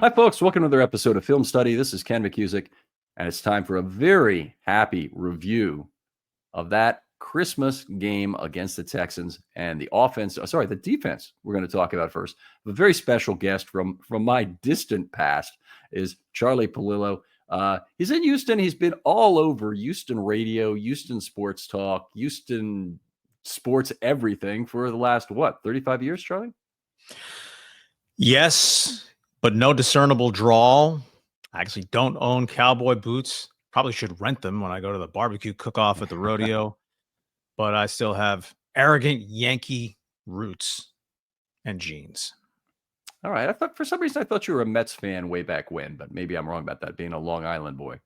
Hi, folks. Welcome to another episode of Film Study. This is Ken McCusick, and it's time for a very happy review of that Christmas game against the Texans and the defense we're going to talk about first. A very special guest from my distant past is Charlie Pallilo. He's in Houston. He's been all over Houston radio, Houston sports talk, Houston sports everything for the last, 35 years, Charlie? Yes, but no discernible drawl. I actually don't own cowboy boots. Probably should rent them when I go to the barbecue cook-off at the rodeo. But I still have arrogant Yankee roots and jeans. All right. For some reason, I thought you were a Mets fan way back when, but maybe I'm wrong about that, being a Long Island boy.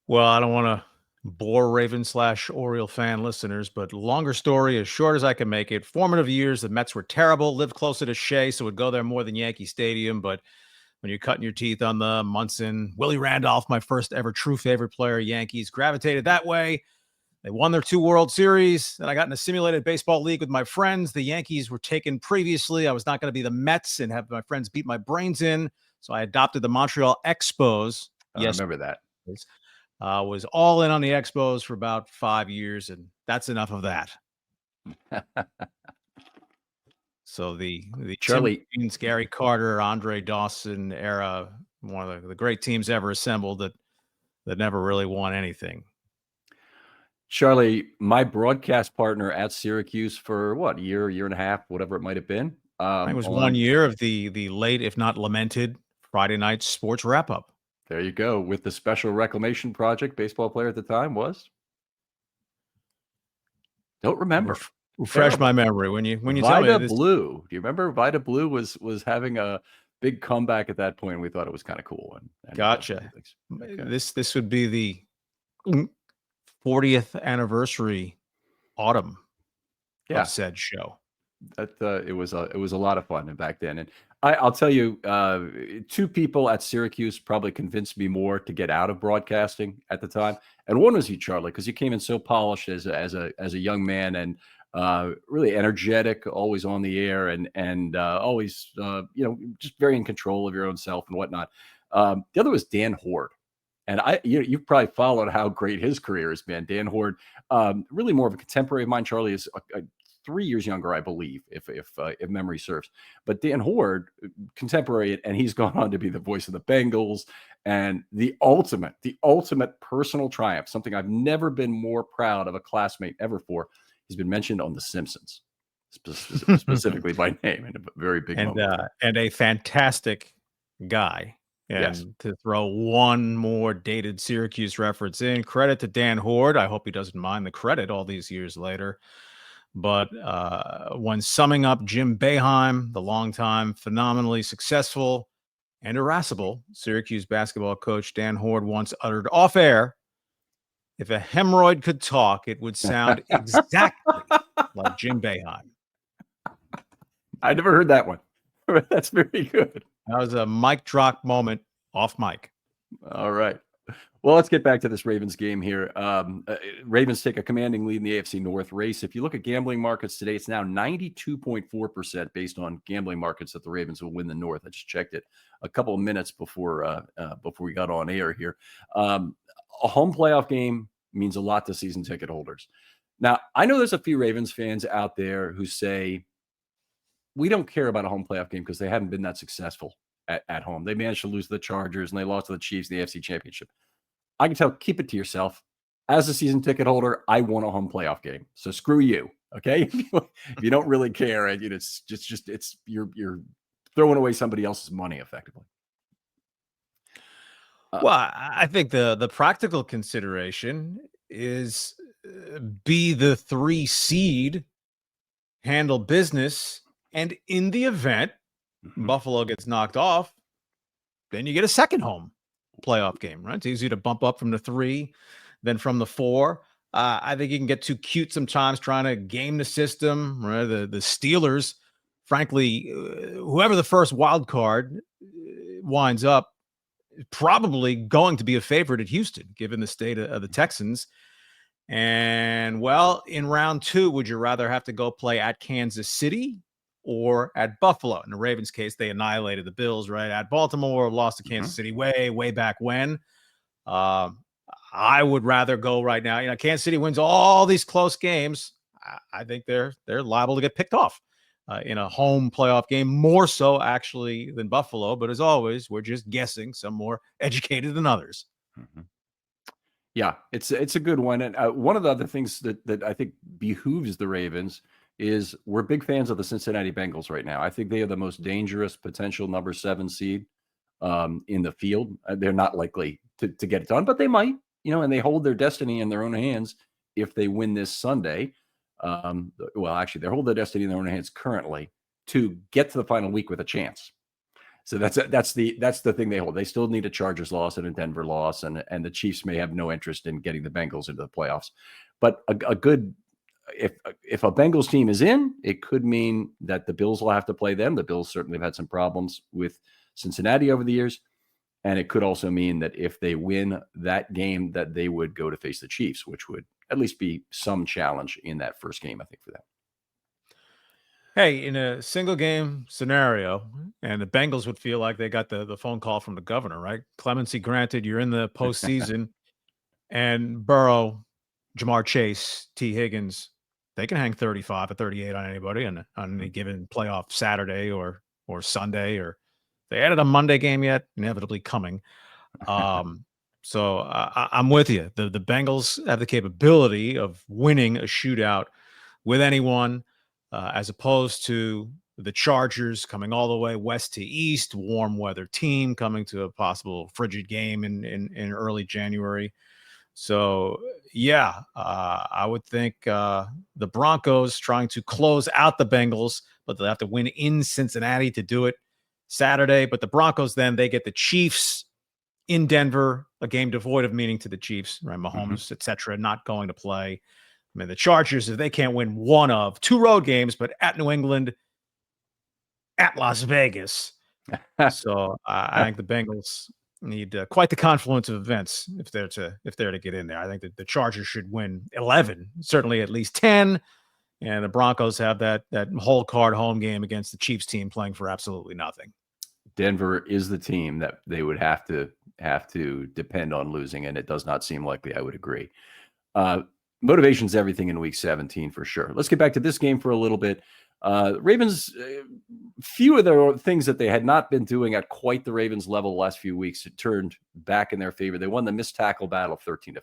Well, I don't want to bore Raven/Oriole fan listeners, but longer story, as short as I can make it. Formative years, the Mets were terrible, lived closer to Shea, so would go there more than Yankee Stadium. But when you're cutting your teeth on the Munson, Willie Randolph, my first ever true favorite player, Yankees gravitated that way. They won their 2 World Series. Then I got in a simulated baseball league with my friends. The Yankees were taken previously. I was not going to be the Mets and have my friends beat my brains in. So I adopted the Montreal Expos. I remember that. Was all in on the Expos for about 5 years, and that's enough of that. So the Charlie, Tim Raines, Gary Carter, Andre Dawson era, one of the great teams ever assembled that never really won anything. Charlie, my broadcast partner at Syracuse for a year and a half, whatever it might have been. It was 1 year of the late, if not lamented, Friday night sports wrap-up. There you go. With the Special Reclamation Project, baseball player at the time was? Don't remember. Refresh my memory when you Vida tell me this. Blue. Do you remember Vida Blue was having a big comeback at that point? And we thought it was kind of cool. And gotcha. Okay. This would be the 40th anniversary autumn of said show. That it was a lot of fun back then. And I'll tell you, 2 people at Syracuse probably convinced me more to get out of broadcasting at the time. And one was you, Charlie, because you came in so polished as a young man and really energetic, always on the air, and always just very in control of your own self and whatnot. The other was Dan Hoard. And you've probably followed how great his career has been. Dan Hoard, really more of a contemporary of mine. Charlie is 3 years younger, I believe, if memory serves. But Dan Hoard, contemporary, and he's gone on to be the voice of the Bengals and the ultimate personal triumph, something I've never been more proud of a classmate ever for. He's been mentioned on The Simpsons, specifically by name, in a very big moment. And a fantastic guy. And yes. To throw one more dated Syracuse reference in, credit to Dan Hoard. I hope he doesn't mind the credit all these years later. But when summing up Jim Boeheim, the longtime phenomenally successful and irascible Syracuse basketball coach, Dan Hoard once uttered off air, if a hemorrhoid could talk, it would sound exactly like Jim Boeheim. I never heard that one. That's very good. That was a mic drop moment off mic. All right. Well, let's get back to this Ravens game here. Ravens take a commanding lead in the AFC North race. If you look at gambling markets today, it's now 92.4% based on gambling markets that the Ravens will win the North. I just checked it a couple of minutes before we got on air here. A home playoff game means a lot to season ticket holders. Now, I know there's a few Ravens fans out there who say, we don't care about a home playoff game because they haven't been that successful at home. They managed to lose to the Chargers and they lost to the Chiefs in the AFC Championship. I can tell, keep it to yourself. As a season ticket holder, I want a home playoff game. So screw you, okay? If you don't really care, it's just you're throwing away somebody else's money effectively. Well, I think the practical consideration is be the 3 seed, handle business, and in the event Buffalo gets knocked off, then you get a second home playoff game, right? It's easy to bump up from the 3 than from the 4. I think you can get too cute sometimes trying to game the system, right? The Steelers, frankly, whoever the first wild card winds up, probably going to be a favorite at Houston, given the state of the Texans. And, well, in round 2, would you rather have to go play at Kansas City or at Buffalo. In the Ravens case, they annihilated the Bills, right? At Baltimore, lost to Kansas City way back when. I would rather go right now. Kansas City wins all these close games. I think they're liable to get picked off in a home playoff game, more so actually than Buffalo. But as always, we're just guessing, some more educated than others. Mm-hmm. Yeah, it's a good one. And one of the other things that I think behooves the Ravens is we're big fans of the Cincinnati Bengals right now. I think they are the most dangerous potential number 7 seed in the field. They're not likely to get it done, but they might, and they hold their destiny in their own hands if they win this Sunday. Well, actually, they hold their destiny in their own hands currently to get to the final week with a chance. So that's the thing they hold. They still need a Chargers loss and a Denver loss, and the Chiefs may have no interest in getting the Bengals into the playoffs. But a good if a Bengals team is in, it could mean that the Bills will have to play them. The Bills certainly have had some problems with Cincinnati over the years, and it could also mean that if they win that game, that they would go to face the Chiefs, which would at least be some challenge in that first game, I think, for them. Hey, in a single game scenario, and the Bengals would feel like they got the phone call from the governor, right? Clemency granted, you're in the postseason, and Burrow, Jamar Chase, T. Higgins, they can hang 35 or 38 on anybody on any given playoff Saturday or Sunday, or they added a Monday game yet, inevitably coming. So I'm with you. The Bengals have the capability of winning a shootout with anyone, as opposed to the Chargers coming all the way west to east, warm weather team coming to a possible frigid game in early January. So, yeah, I would think the Broncos trying to close out the Bengals, but they'll have to win in Cincinnati to do it Saturday. But the Broncos, then they get the Chiefs in Denver, a game devoid of meaning to the Chiefs, right? Mahomes, et cetera, not going to play. I mean, the Chargers, if they can't win one of 2 road games, but at New England, at Las Vegas. So I think the Bengals need quite the confluence of events if they're to get in there. I think that the Chargers should win 11, certainly at least 10, and the Broncos have that whole card home game against the Chiefs team playing for absolutely nothing. Denver is the team that they would have to depend on losing, and it does not seem likely. I would agree. Motivation's everything in Week 17 for sure. Let's get back to this game for a little bit. Ravens, few of the things that they had not been doing at quite the Ravens level the last few weeks, it turned back in their favor. They won the missed tackle battle 13-5.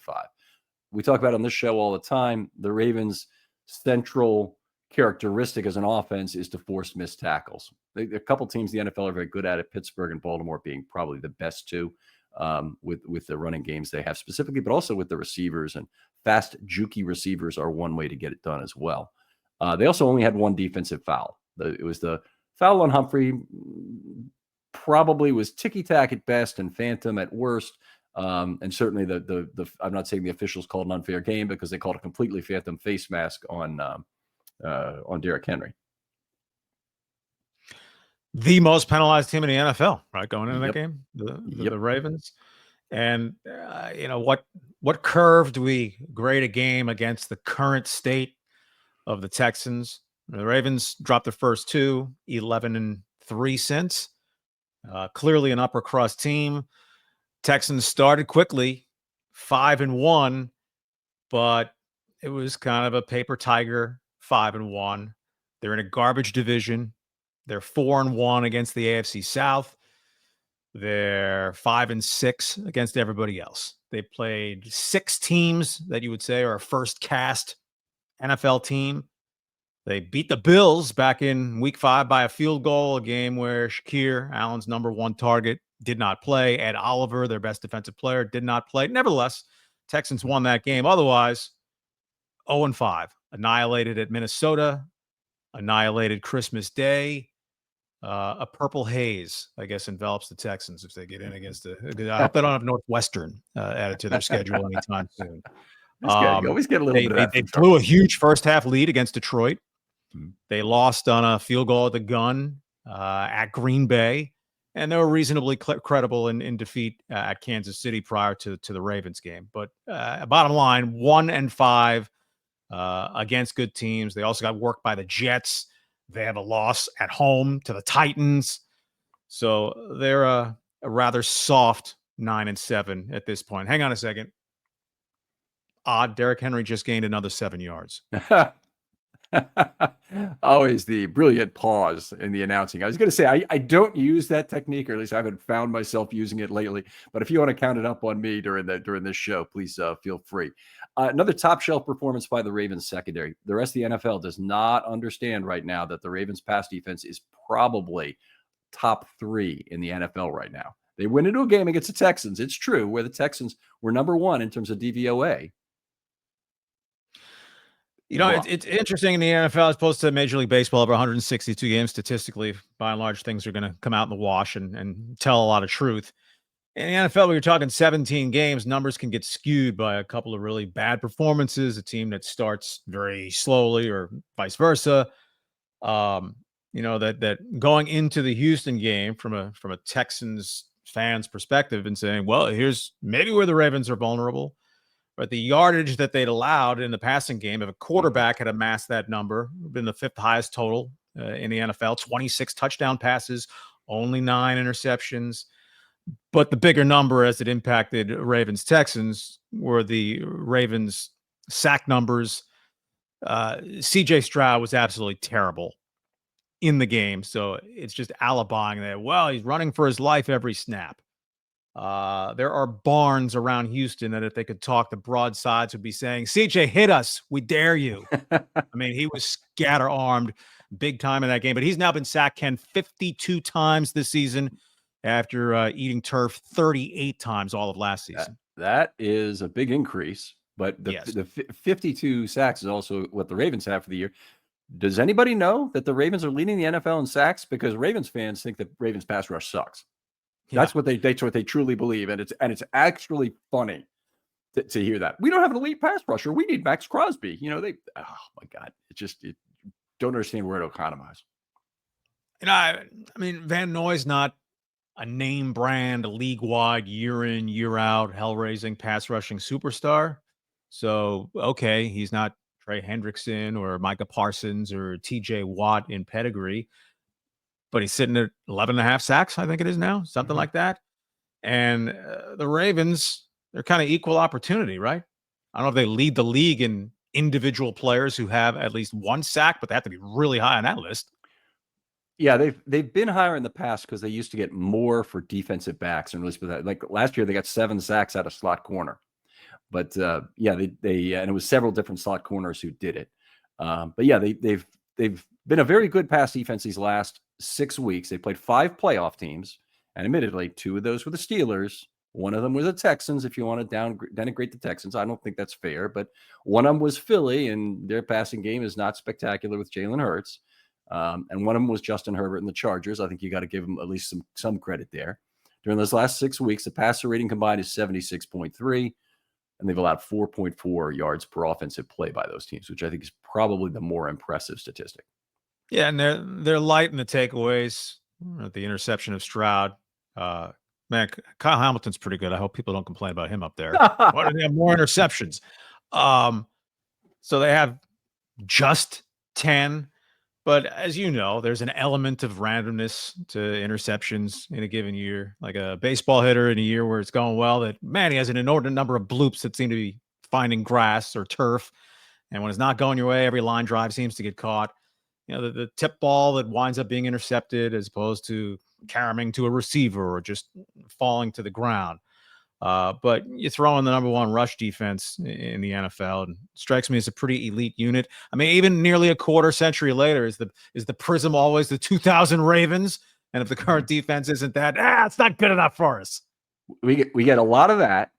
We talk about on this show all the time, the Ravens' central characteristic as an offense is to force missed tackles. A couple teams in the NFL are very good at it, Pittsburgh and Baltimore being probably the best two, with the running games they have specifically, but also with the receivers, and fast, jukey receivers are one way to get it done as well. They also only had one defensive foul. It was the foul on Humphrey, probably was ticky-tack at best and phantom at worst. And certainly the I'm not saying the officials called an unfair game, because they called a completely phantom face mask on Derrick Henry. The most penalized team in the NFL, right? Going into that game, the Ravens. And what curve do we grade a game against the current state of the Texans? The Ravens dropped their first 2, 11-3 since. Clearly an upper crust team. Texans started quickly, 5-1, but it was kind of a paper tiger 5-1. They're in a garbage division. They're 4-1 against the AFC South. They're 5-6 against everybody else. They played 6 teams that you would say are a first cast NFL team. They beat the Bills back in Week 5 by a field goal, a game where Shakir, Allen's number 1 target, did not play. Ed Oliver, their best defensive player, did not play. Nevertheless, Texans won that game. Otherwise, 0-5. Annihilated at Minnesota. Annihilated Christmas Day. A purple haze, I guess, envelops the Texans if they get in against I hope they don't have Northwestern added to their schedule anytime soon. You always get a little bit of that. They blew a huge first half lead against Detroit. They lost on a field goal at the gun at Green Bay, and they were reasonably credible in defeat at Kansas City prior to the Ravens game. But bottom line, 1-5 against good teams. They also got worked by the Jets. They have a loss at home to the Titans. So they're a rather soft 9-7 at this point. Hang on a second. Odd. Derrick Henry just gained another 7 yards. Always the brilliant pause in the announcing. I was going to say, I don't use that technique, or at least I haven't found myself using it lately. But if you want to count it up on me during this show, please feel free. Another top shelf performance by the Ravens secondary. The rest of the NFL does not understand right now that the Ravens pass defense is probably top 3 in the NFL right now. They went into a game against the Texans. It's true, where the Texans were number 1 in terms of DVOA. You know, it's interesting in the NFL as opposed to Major League Baseball over 162 games. Statistically, by and large, things are going to come out in the wash and tell a lot of truth. In the NFL, when you're talking 17 games, numbers can get skewed by a couple of really bad performances, a team that starts very slowly or vice versa. You know, that going into the Houston game from a Texans fans perspective and saying, well, here's maybe where the Ravens are vulnerable. But the yardage that they'd allowed in the passing game, if a quarterback had amassed that number, been the 5th highest total in the NFL, 26 touchdown passes, only 9 interceptions. But the bigger number as it impacted Ravens Texans were the Ravens sack numbers. CJ Stroud was absolutely terrible in the game. So it's just alibiing that, well, he's running for his life every snap. There are barns around Houston that if they could talk, the broadsides would be saying, CJ, hit us. We dare you. I mean, he was scatter-armed big time in that game, but he's now been sacked, Ken, 52 times this season after eating turf 38 times all of last season. That is a big increase, but the 52 sacks is also what the Ravens have for the year. Does anybody know that the Ravens are leading the NFL in sacks? Because Ravens fans think that Ravens pass rush sucks. That's what they truly believe, and it's actually funny to hear that. We don't have an elite pass rusher. We need Max Crosby. You know, oh my God, don't understand where to economize. You know, I mean, Van Noy's not a name brand, league wide, year in, year out, hell raising pass rushing superstar. So okay, he's not Trey Hendrickson or Micah Parsons or TJ Watt in pedigree. But he's sitting at 11.5 sacks, I think it is now, something like that. And the Ravens, they're kind of equal opportunity, right? I don't know if they lead the league in individual players who have at least 1 sack, but they have to be really high on that list. Yeah, they've been higher in the past because they used to get more for defensive backs, and really, like last year they got 7 sacks out of slot corner. But yeah, they and it was several different slot corners who did it. But yeah, they've been a very good pass defense these last 6 weeks. They played 5 playoff teams, and admittedly, 2 of those were the Steelers. One of them was the Texans. If you want to denigrate the Texans, I don't think that's fair. But one of them was Philly, and their passing game is not spectacular with Jalen Hurts. And one of them was Justin Herbert and the Chargers. I think you got to give them at least some credit there. During those last 6 weeks, the passer rating combined is 76.3, and they've allowed 4.4 yards per offensive play by those teams, which I think is probably the more impressive statistic. Yeah, and they're light in the takeaways. The interception of Stroud. Man, Kyle Hamilton's pretty good. I hope people don't complain about him up there. Why do they have more interceptions? So they have just 10. But as you know, there's an element of randomness to interceptions in a given year. Like a baseball hitter in a year where it's going well, that, man, he has an inordinate number of bloops that seem to be finding grass or turf. And when it's not going your way, every line drive seems to get caught. You know, the tip ball that winds up being intercepted as opposed to caroming to a receiver or just falling to the ground. But you throw in the number 1 rush defense in the NFL, and strikes me as a pretty elite unit. I mean, even nearly a quarter century later, is the prism always the 2000 Ravens? And if the current defense isn't that, it's not good enough for us. We get a lot of that,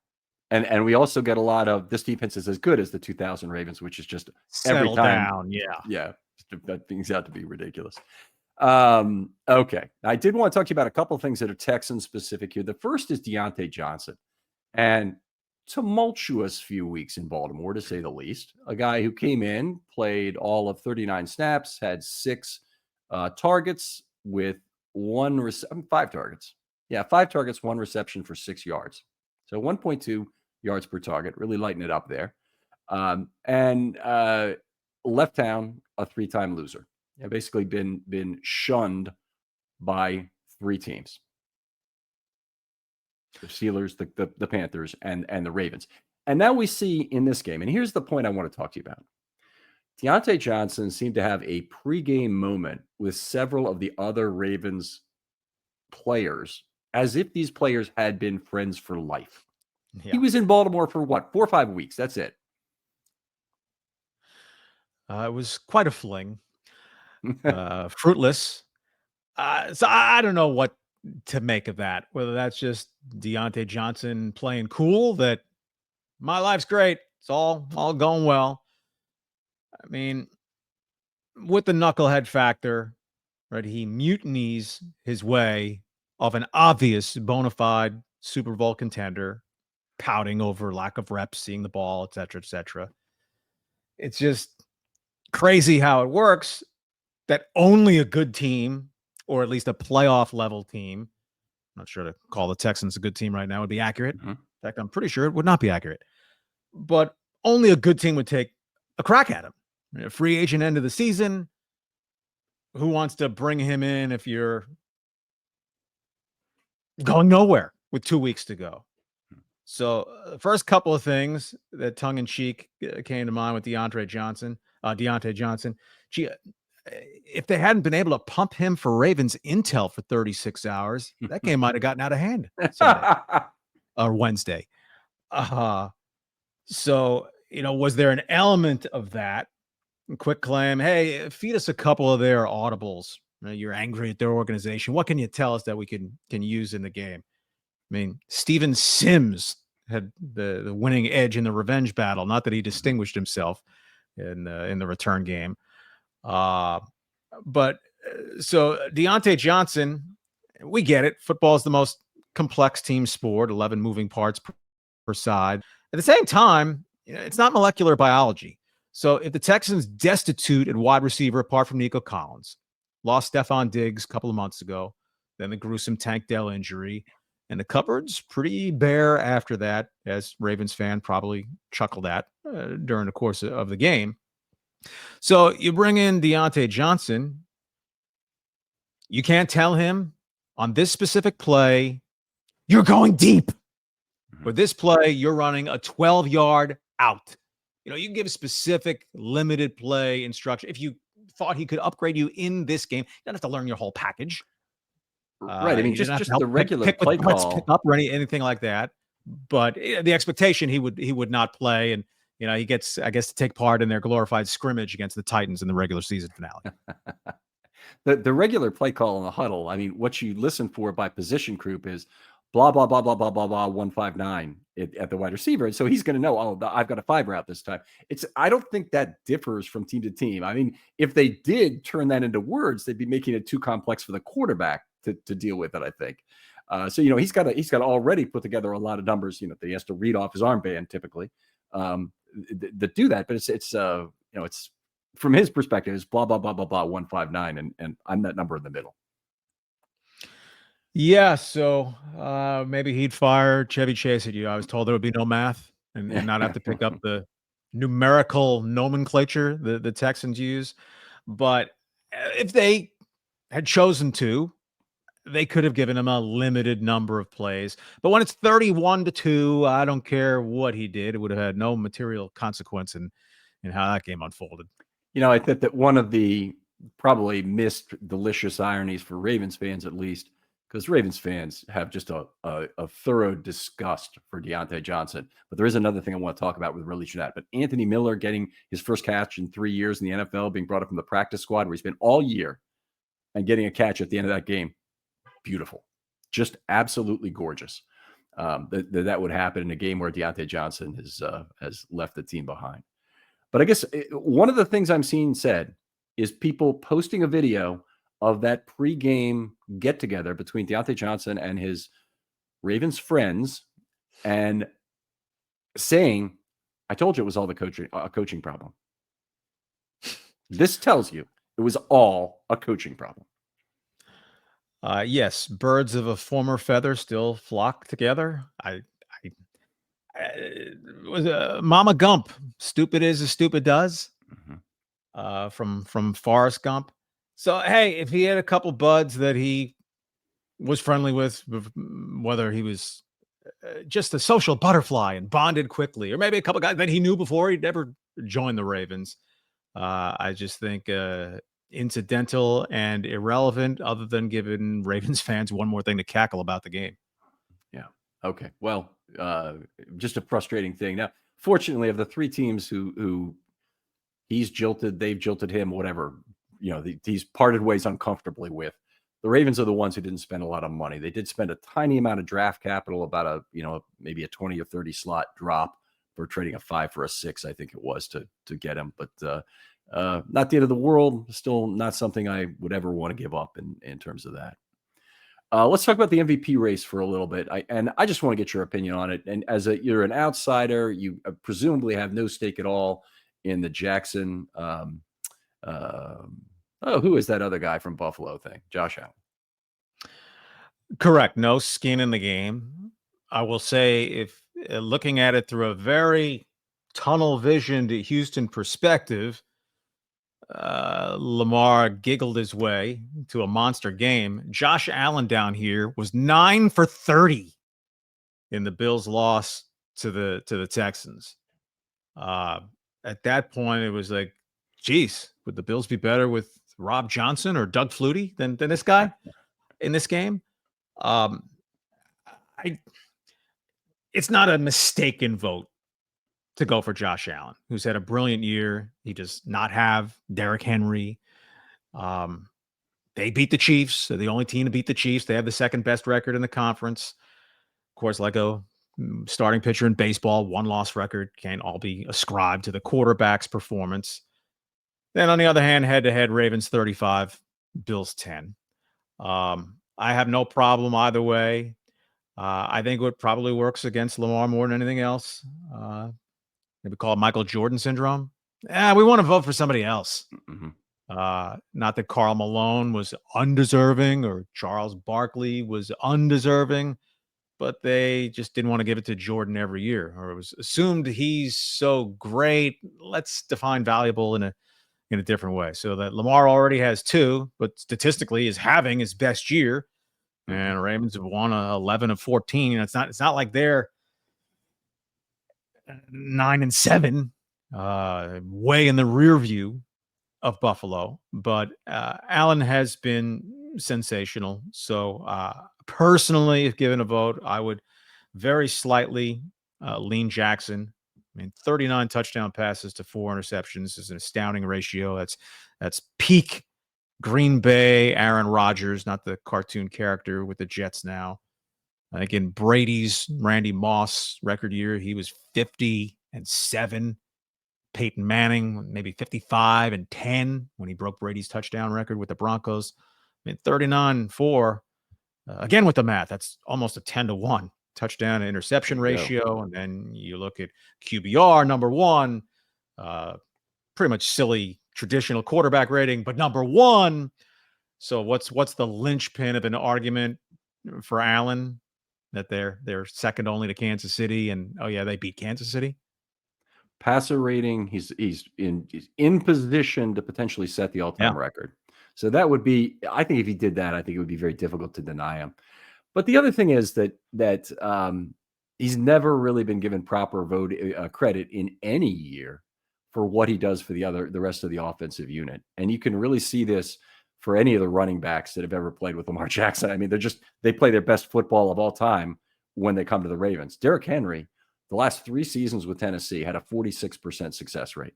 and we also get a lot of this defense is as good as the 2000 Ravens, which is just Settle every time down. Yeah, that things out to be ridiculous. Okay, I did want to talk to you about a couple of things that are Texan specific here. The first is Deontay Johnson. And tumultuous few weeks in Baltimore, to say the least. A guy who came in, played all of 39 snaps, had 6 targets with 5 targets. Yeah, 5 targets, 1 reception for 6 yards. So 1.2 yards per target, really lighting it up there. And left town a 3-time loser. Yeah, basically been shunned by 3 teams: the Steelers, the Panthers, and the Ravens. And now we see in this game, and here's the point I want to talk to you about. Deontay Johnson seemed to have a pregame moment with several of the other Ravens players, as if these players had been friends for life. He Yeah. was in Baltimore for what, 4 or 5 weeks. That's it. It was quite a fling. Fruitless. So I don't know what to make of that. Whether that's just Deontay Johnson playing cool, that my life's great, it's all going well. I mean, with the knucklehead factor, right? He mutinies his way of an obvious bona fide Super Bowl contender, pouting over lack of reps, seeing the ball, et cetera, et cetera. It's just crazy how it works that only a good team, or at least a playoff level team, I'm not sure to call the Texans a good team right now would be accurate. Mhm. In fact, I'm pretty sure it would not be accurate. But only a good team would take a crack at him. A free agent end of the season. Who wants to bring him in if you're going nowhere with 2 weeks to go? So, first couple of things that tongue in cheek came to mind with Deontay Johnson. Gee, if they hadn't been able to pump him for Ravens intel for 36 hours, that game might have gotten out of hand Sunday or Wednesday. So, was there an element of that? Quick claim, hey, feed us a couple of their audibles. You're angry at their organization. What can you tell us that we can use in the game? I mean, Steven Sims had the winning edge in the revenge battle. Not that he distinguished himself in the return game. But so Deontay Johnson, we get it. Football is the most complex team sport, 11 moving parts per side. At the same time, it's not molecular biology. So if the Texans destitute at wide receiver, apart from Nico Collins, lost Stephon Diggs a couple of months ago, then the gruesome Tank Dell injury, and the cupboard's pretty bare after that, as Ravens fan probably chuckled at during the course of the game. So you bring in Deontay Johnson. You can't tell him on this specific play, you're going deep. For this play, you're running a 12-yard out. You can give a specific limited play instruction. If you thought he could upgrade you in this game, you don't have to learn your whole package. Right. I mean, He didn't have to just the help regular pick play let's pick call. up or anything like that. But the expectation he would not play, and he gets, I guess, to take part in their glorified scrimmage against the Titans in the regular season finale. The regular play call in the huddle, I mean, what you listen for by position group is blah, blah, blah, blah, blah, blah, blah, 159 at the wide receiver. And so he's going to know, oh, I've got a 5 route this time. I don't think that differs from team to team. I mean, if they did turn that into words, they'd be making it too complex for the quarterback to deal with it, I think. So, he's got to already put together a lot of numbers, that he has to read off his armband typically that do that. But it's from his perspective, it's blah, blah, blah, blah, blah, 159. And I'm that number in the middle. Yeah, so maybe he'd fire Chevy Chase at you. I was told there would be no math and not have to pick up the numerical nomenclature the Texans use. But if they had chosen to, they could have given him a limited number of plays. But when it's 31-2, I don't care what he did. It would have had no material consequence in how that game unfolded. I think that one of the probably missed delicious ironies for Ravens fans, at least, because Ravens fans have just a thorough disgust for Deontay Johnson. But there is another thing I want to talk about with religion that. But Anthony Miller getting his first catch in 3 years in the NFL, being brought up from the practice squad where he's been all year, and getting a catch at the end of that game, beautiful, just absolutely gorgeous. That would happen in a game where Deontay Johnson has left the team behind. But I guess one of the things I'm seeing said is people posting a video of that pregame get-together between Deontay Johnson and his Ravens friends and saying, I told you it was all a coaching problem. This tells you it was all a coaching problem. Yes, birds of a former feather still flock together. Was Mama Gump, stupid is as stupid does, Mm-hmm. from Forrest Gump. So, hey, if he had a couple buds that he was friendly with, whether he was just a social butterfly and bonded quickly, or maybe a couple guys that he knew before he'd never joined the Ravens, I just think incidental and irrelevant, other than giving Ravens fans one more thing to cackle about the game. Yeah. Okay. Well, just a frustrating thing. Now, fortunately, of the three teams who he's jilted, they've jilted him, whatever, he's parted ways uncomfortably with. The Ravens are the ones who didn't spend a lot of money. They did spend a tiny amount of draft capital, about maybe a 20 or 30 slot drop for trading a 5 for a 6, I think it was, to get him. But not the end of the world. Still not something I would ever want to give up in terms of that. Let's talk about the MVP race for a little bit. I just want to get your opinion on it. And you're an outsider, you presumably have no stake at all in the Jackson. Who is that other guy from Buffalo thing? Josh Allen. Correct. No skin in the game. I will say, if looking at it through a very tunnel visioned Houston perspective, Lamar giggled his way to a monster game. Josh Allen down here was 9 for 30 in the Bills' loss to the Texans. At that point, it was like, geez, would the Bills be better with Rob Johnson or Doug Flutie than this guy in this game? It's not a mistaken vote to go for Josh Allen, who's had a brilliant year. He does not have Derrick Henry. They beat the Chiefs. They're the only team to beat the Chiefs. They have the second best record in the conference. Of course, like a starting pitcher in baseball, one-loss record can't all be ascribed to the quarterback's performance. Then on the other hand, head-to-head, Ravens 35, Bills 10. I have no problem either way. I think what probably works against Lamar more than anything else, maybe call it Michael Jordan syndrome. We want to vote for somebody else. Mm-hmm. Not that Karl Malone was undeserving or Charles Barkley was undeserving, but they just didn't want to give it to Jordan every year, or it was assumed he's so great. Let's define valuable in a different way. So that Lamar already has 2, but statistically is having his best year. And Ravens have won 11 of 14. It's not like they're 9-7, way in the rear view of Buffalo. But Allen has been sensational. So personally, if given a vote, I would very slightly lean Jackson. I mean, 39 touchdown passes to 4 interceptions is an astounding ratio. That's peak Green Bay Aaron Rodgers, not the cartoon character with the Jets now. I think in Brady's Randy Moss record year, he was 50-7. Peyton Manning, maybe 55-10 when he broke Brady's touchdown record with the Broncos. I mean, 39-4. Again, with the math, that's almost a 10-1 touchdown to interception ratio. And then you look at QBR, number 1, pretty much silly traditional quarterback rating, but number 1. So what's the linchpin of an argument for Allen that they're second only to Kansas City, and they beat Kansas City? Passer rating, he's in position to potentially set the all-time record. So that would be, I think if he did that, I think it would be very difficult to deny him. But the other thing is that he's never really been given proper credit in any year for what he does for the rest of the offensive unit. And you can really see this for any of the running backs that have ever played with Lamar Jackson. I mean, they play their best football of all time when they come to the Ravens. Derrick Henry, the last 3 seasons with Tennessee, had a 46% success rate.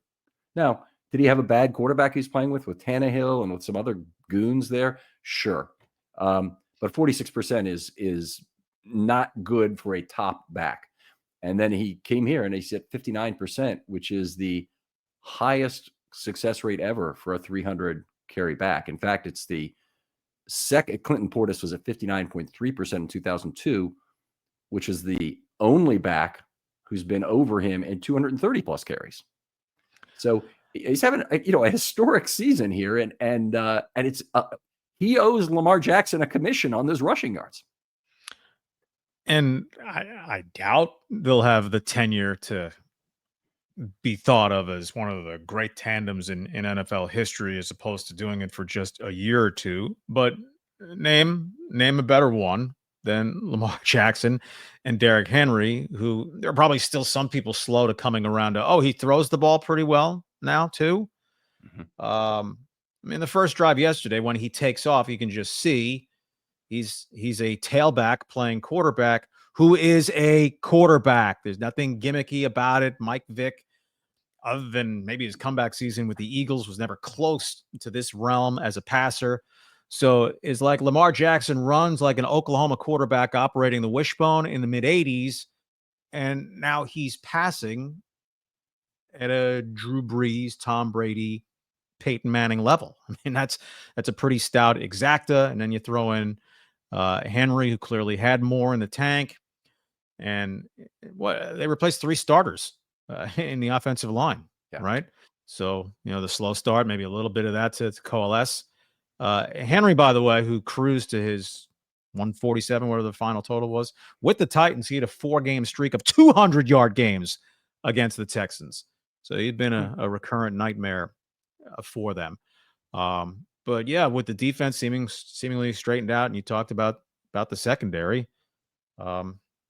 Now, did he have a bad quarterback he's playing with Tannehill and with some other goons there? Sure. But 46% is not good for a top back. And then he came here and he's at 59%, which is the highest success rate ever for a 300 carry back. In fact, it's the second. Clinton Portis was at 59.3% in 2002, which is the only back who's been over him in 230 plus carries. So he's having a historic season here, and it's he owes Lamar Jackson a commission on those rushing yards. And I doubt they'll have the tenure to be thought of as one of the great tandems in NFL history, as opposed to doing it for just a year or two. But name a better one than Lamar Jackson and Derrick Henry, who there are probably still some people slow to coming around to, oh, he throws the ball pretty well now too. Mhm. I mean, the first drive yesterday, when he takes off, you can just see he's a tailback playing quarterback who is a quarterback. There's nothing gimmicky about it. Mike Vick, other than maybe his comeback season with the Eagles, was never close to this realm as a passer. So it's like Lamar Jackson runs like an Oklahoma quarterback operating the wishbone in the mid 80s. And now he's passing at a Drew Brees, Tom Brady, Peyton Manning level. I mean, that's a pretty stout exacta. And then you throw in Henry, who clearly had more in the tank. And what they replaced 3 starters in the offensive line, Yeah. right? So, the slow start, maybe a little bit of that to coalesce. Henry, by the way, who cruised to his 147, whatever the final total was, with the Titans, he had a 4-game streak of 200-yard games against the Texans. So he'd been a recurrent nightmare for them. But yeah, with the defense seemingly straightened out, and you talked about the secondary,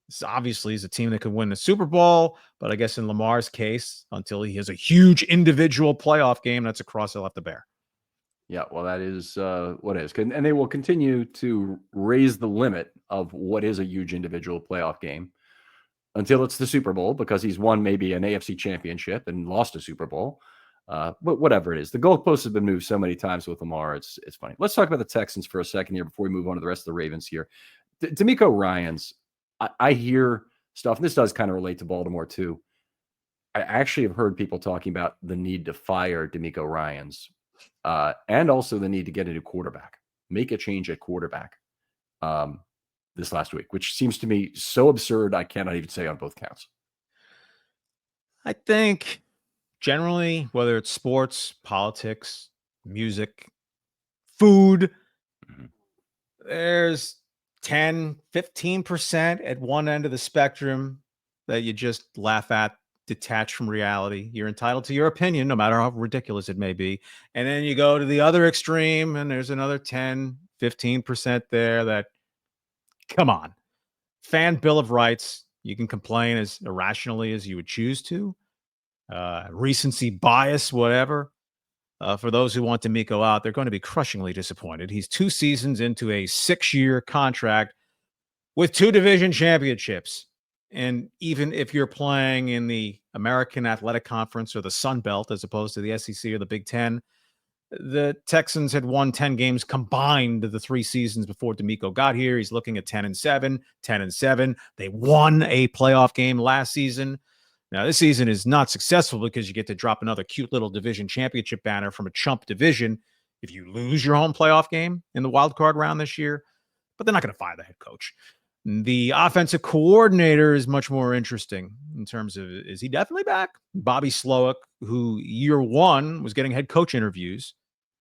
this obviously is a team that could win the Super Bowl, but I guess in Lamar's case, until he has a huge individual playoff game, that's a cross he'll have to bear. Yeah, well, that is what is. And they will continue to raise the limit of what is a huge individual playoff game until it's the Super Bowl, because he's won maybe an AFC championship and lost a Super Bowl. But whatever it is, the goalposts have been moved so many times with Lamar. It's funny. Let's talk about the Texans for a second here before we move on to the rest of the Ravens here. D'Amico Ryans, I hear stuff, and this does kind of relate to Baltimore too. I actually have heard people talking about the need to fire D'Amico Ryans, and also the need to get a new quarterback, make a change at quarterback this last week, which seems to me so absurd I cannot even say on both counts. I think generally, whether it's sports, politics, music, food, Mhm. there's 10, 15% at one end of the spectrum that you just laugh at, detach from reality. You're entitled to your opinion, no matter how ridiculous it may be. And then you go to the other extreme, and there's another 10, 15% there that, come on, fan Bill of Rights. You can complain as irrationally as you would choose to. Recency bias, whatever. For those who want D'Amico out, they're going to be crushingly disappointed. He's 2 seasons into a 6-year contract with 2 division championships. And even if you're playing in the American Athletic Conference or the Sun Belt, as opposed to the SEC or the Big Ten, the Texans had won 10 games combined the 3 seasons before D'Amico got here. He's looking at 10-7, 10-7. They won a playoff game last season. Now, this season is not successful because you get to drop another cute little division championship banner from a chump division if you lose your home playoff game in the wild card round this year. But they're not going to fire the head coach. The offensive coordinator is much more interesting in terms of, is he definitely back? Bobby Slowick, who year 1 was getting head coach interviews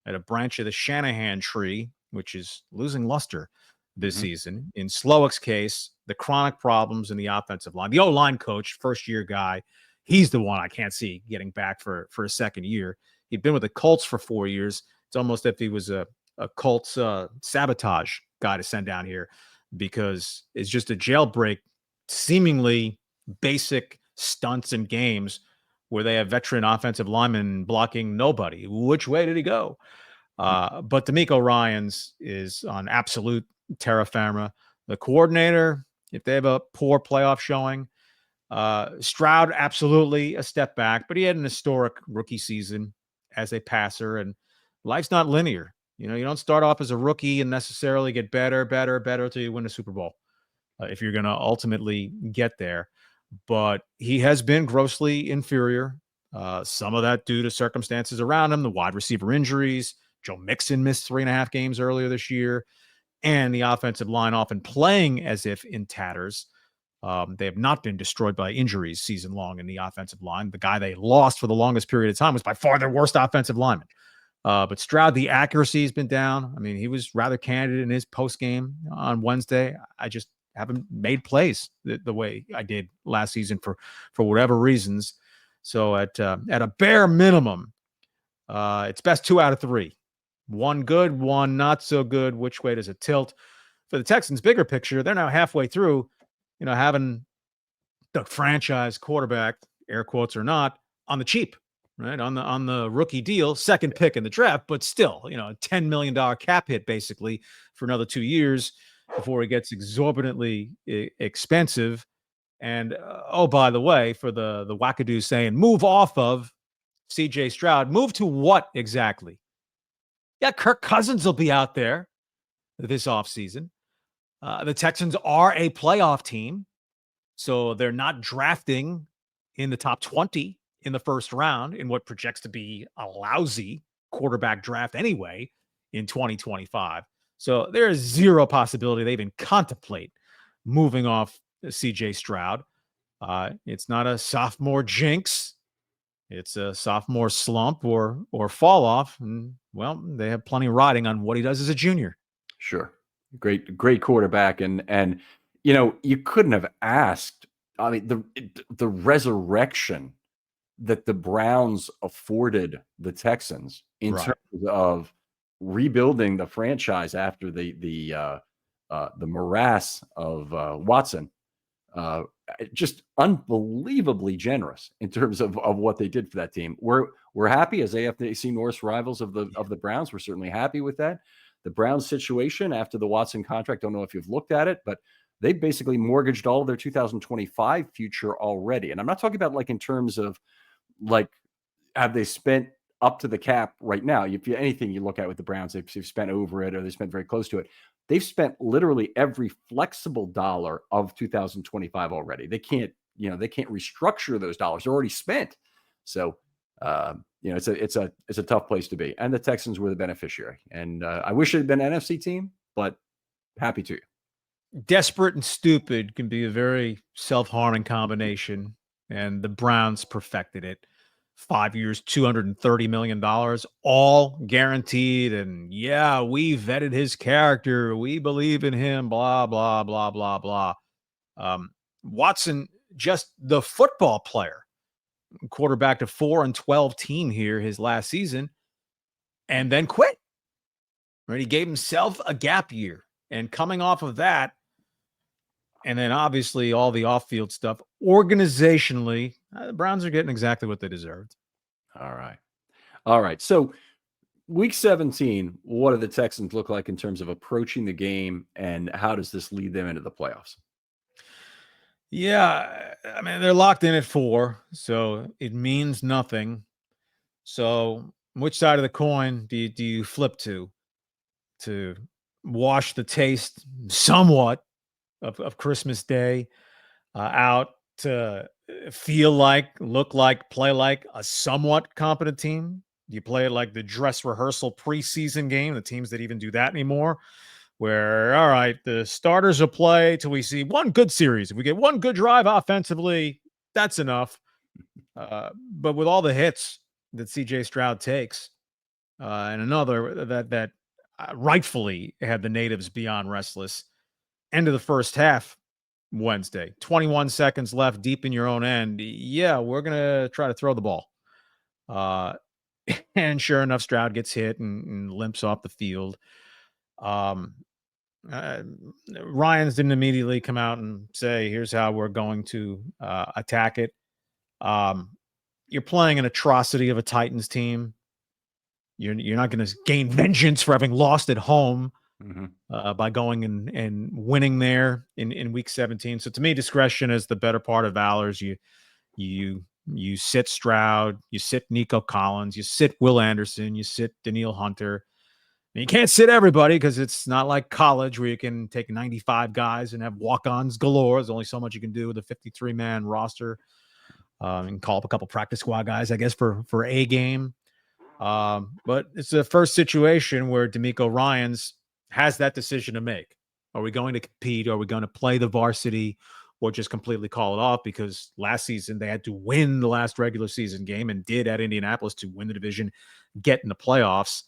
at a branch of the Shanahan tree, which is losing luster this season. In Slowick's case, the chronic problems in the offensive line. The O-line coach, first-year guy, he's the one I can't see getting back for a second year. He'd been with the Colts for 4 years. It's almost as if he was a Colts sabotage guy to send down here, because it's just a jailbreak, seemingly basic stunts and games where they have veteran offensive linemen blocking nobody. Which way did he go? But D'Amico Ryans is on absolute terra firma. The coordinator, if they have a poor playoff showing, Stroud, absolutely a step back, but he had an historic rookie season as a passer, and life's not linear. You don't start off as a rookie and necessarily get better till you win a Super Bowl, if you're going to ultimately get there. But he has been grossly inferior. Some of that due to circumstances around him, the wide receiver injuries. Joe Mixon missed 3.5 games earlier this year, and the offensive line often playing as if in tatters. They have not been destroyed by injuries season long in the offensive line. The guy they lost for the longest period of time was by far their worst offensive lineman. But Stroud, the accuracy has been down. I mean, he was rather candid in his post game on Wednesday. I just haven't made plays the way I did last season for whatever reasons. So at a bare minimum, it's best 2 out of 3. One good, one not so good. Which way does it tilt? For the Texans' bigger picture, they're now halfway through, having the franchise quarterback, air quotes or not, on the cheap, right? On the rookie deal, second pick in the draft, but still, a $10 million cap hit basically for another 2 years before it gets exorbitantly expensive. And oh, by the way, for the wackadoo saying move off of CJ Stroud, move to what exactly? Yeah, Kirk Cousins will be out there this offseason. The Texans are a playoff team, so they're not drafting in the top 20 in the first round in what projects to be a lousy quarterback draft anyway in 2025. So there is zero possibility they even contemplate moving off CJ Stroud. It's not a sophomore jinx. It's a sophomore slump or fall off. And, well, they have plenty riding on what he does as a junior. Sure. Great quarterback. And you couldn't have asked. I mean, the resurrection that the Browns afforded the Texans in terms of rebuilding the franchise after the morass of Watson, just unbelievably generous in terms of what they did for that team. We're happy as AFC North rivals of the Browns. We're certainly happy with that. The Browns situation after the Watson contract, don't know if you've looked at it, but they basically mortgaged all of their 2025 future already. And I'm not talking about like in terms of like, have they spent up to the cap right now? If anything you look at with the Browns, they've spent over it or they spent very close to it. They've spent literally every flexible dollar of 2025 already. They can't restructure those dollars. They're already spent. So, it's a tough place to be. And the Texans were the beneficiary. And I wish it had been an NFC team, but happy to. Desperate and stupid can be a very self-harming combination. And the Browns perfected it. 5 years, $230 million, all guaranteed. And yeah, we vetted his character. We believe in him, blah, blah, blah, blah, blah. Watson, just the football player, quarterbacked a 4-12 team here his last season and then quit. Right? He gave himself a gap year. And coming off of that, and then obviously all the off-field stuff, organizationally, the Browns are getting exactly what they deserved. All right. So week 17, what do the Texans look like in terms of approaching the game, and how does this lead them into the playoffs? Yeah, I mean, they're locked in at 4, so it means nothing. So which side of the coin do you flip to wash the taste somewhat of Christmas Day out to feel like, look like, play like a somewhat competent team? Do you play it like the dress rehearsal preseason game, the teams that even do that anymore, where, all right, the starters will play till we see one good series. If we get one good drive offensively, that's enough. But with all the hits that CJ Stroud takes, and another that rightfully had the natives beyond restless, end of the first half Wednesday, 21 seconds left, deep in your own end. Yeah, we're going to try to throw the ball. And sure enough, Stroud gets hit and limps off the field. Ryans didn't immediately come out and say, here's how we're going to attack it. You're playing an atrocity of a Titans team. You're not going to gain vengeance for having lost at home by going and winning there in week 17. So to me, discretion is the better part of valors. You sit Stroud, you sit Nico Collins, you sit Will Anderson, you sit Danielle Hunter. And you can't sit everybody because it's not like college where you can take 95 guys and have walk-ons galore. There's only so much you can do with a 53-man roster. And call up a couple practice squad guys, I guess, for a game. But it's the first situation where DeMeco Ryans has that decision to make. Are we going to compete? Are we going to play the varsity or just completely call it off? Because last season they had to win the last regular season game and did at Indianapolis to win the division, get in the playoffs.